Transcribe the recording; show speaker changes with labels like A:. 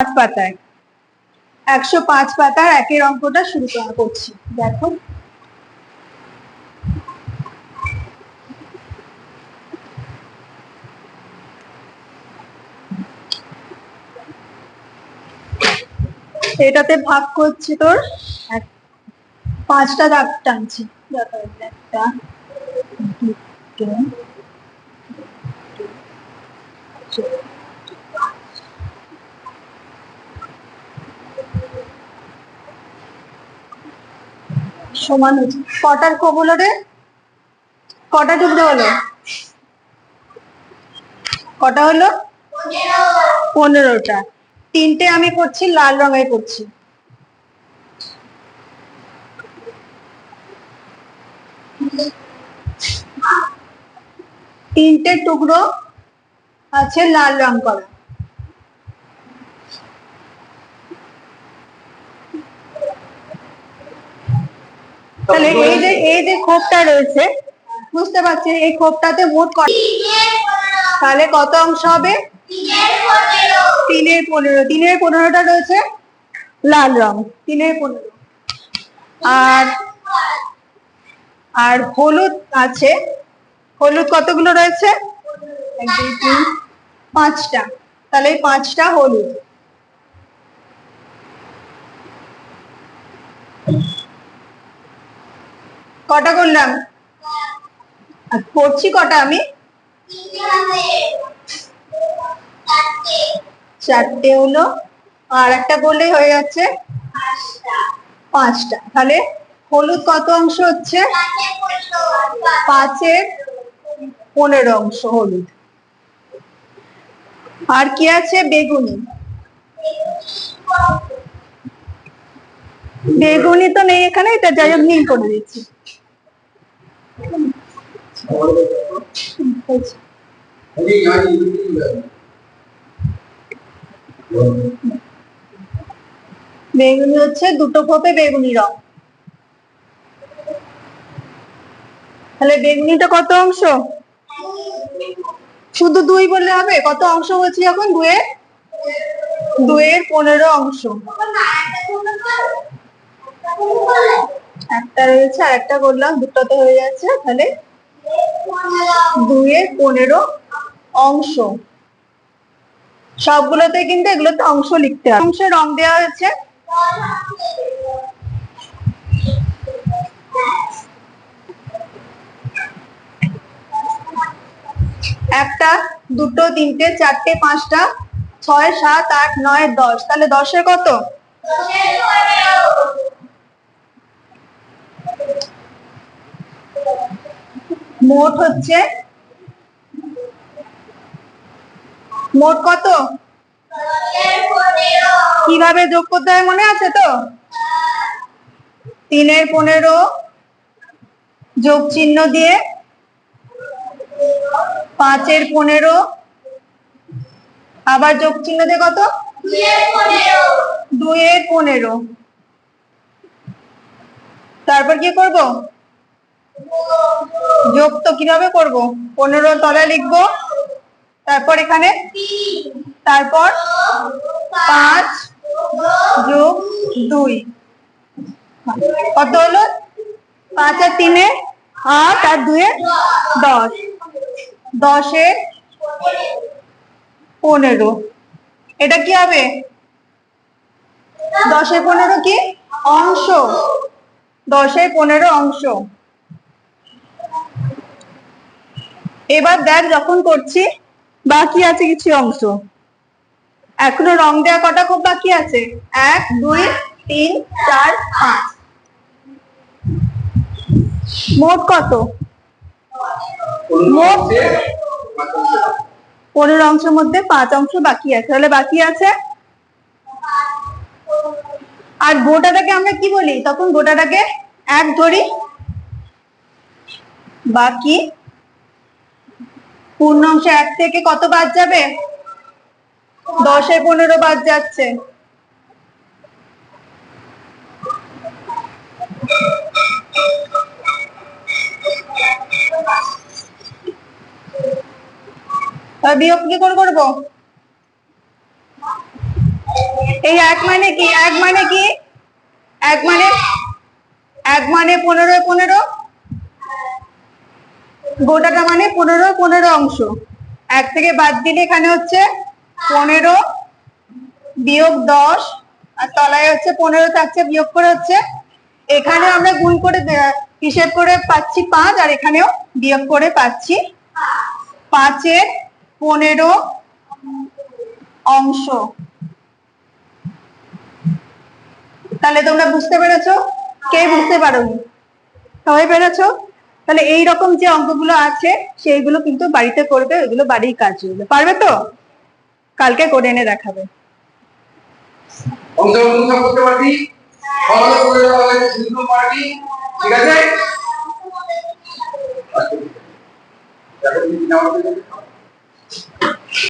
A: 5 পাতায় 105 পাতার একের অঙ্কটা শুরু করছি। দেখো এটাতে ভাগ করছি তোর 5টা দাগ টানছি। একটা, দুটো, সমান হচ্ছে। কটার হলো রে? কটা টুকরো হলো? কটা হলো? 15টা। 3টে আমি করছি লাল রঙের করছি। তিনটে টুকরো আছে লাল রং করা। তাহলে এই যে খোপটা রয়েছে, বুঝতে পারছি এই খোপটাতে মোট তাহলে কত অংশ হবে? 3-এর 15। 3-এর 15টা রয়েছে লাল রং, 3-এর 15। আর হলুদ আছে, হলুদ কতগুলো রয়েছে? 1 2 3 5টা। তাহলে এই 5টা হলুদ। কটা করলাম? করছি কটা আমি? 4টে হলো। আর একটা করলেই হয়ে যাচ্ছে 5টা। তাহলে হলুদ কত অংশ হচ্ছে? 5-এর 15 অংশ হলুদ। আর কি আছে? বেগুনি। বেগুনি তো নেই এখানে, এটা যাই হোক নীল করে দিচ্ছি। বেগুনি হচ্ছে দুটো খোপে বেগুনি রং। তাহলে বেগুনিটা কত অংশ? শুধু 2 বললে হবে? কত অংশ বলছি এখন? 2-এর 15 অংশ। একটা রয়েছে, আর একটা করলাম, দুটোতে হয়ে যাচ্ছে। তাহলে 2-এর 15 অংশ। সবগুলোতে কিন্তু এগুলোতে অংশ লিখতে হবে। অংশে রং দেওয়া হয়েছে। একটা, দুটো, তিনটে, চারটে, 5টা, 6 7 8 9 10। তাহলে 10-এর কত? মোট হচ্ছে, মোট কত? কিভাবে যোগ করতে হয় মনে আছে তো? 3-এর 15 যোগ চিহ্ন দিয়ে, 5-এর 15 আবার যোগ চিহ্ন দিয়ে, কত? 2-এর 15। তারপর কি করব? যোগ তো কিভাবে করব? 15 তলায় লিখবো, তারপর এখানে, তারপর 5 যোগ 2 কত হলো? 5 আর 3-এ 8 আর 2-এ 10। 10-এর 15। এটা কি হবে? 10-এর 15 কি? অংশ। 10-এর 15 অংশ। এবার দেখ যখন করছি বাকি আছে কিছু অংশ। এখনো রং দেওয়া কটা খুব বাকি আছে? 1 2 3 4 5। মোট কত? মোট 15 অংশের মধ্যে 5 অংশ বাকি আছে। তাহলে বাকি আছে, আর গোটাটাকে আমরা কি বলি তখন? গোটাটাকে 1 ধরি। বাকি পূর্ণ অংশ 1 থেকে কত বাদ যাবে? 10-এর 15 বাদ যাচ্ছে। বিয়োগ কি করে করবো? এই এক মানে কি? এক মানে কি? এক মানে 15 15, গোটাটা মানে 15 15 অংশ। এক থেকে বাদ দিলে এখানে হচ্ছে 15 বিয়োগ 10, আর তলায় হচ্ছে 15 থাকছে, বিয়োগ করে হচ্ছে, এখানে আমরা গুণ করে হিসেব করে পাচ্ছি 5, আর এখানেও বিয়োগ করে পাচ্ছি 5 এর 15 অংশ। তাহলে তোমরা বুঝতে পেরেছো? কে বুঝতে পারোনি? সবাই পেরেছো? তাহলে এই রকম যে অঙ্কগুলো আছে সেইগুলো কিন্তু বাড়িতে করবে, ওইগুলো বাড়ির কাজ করবে, পারবে তো? কালকে করে এনে দেখাবে।
B: করতে পারবি, ঠিক আছে?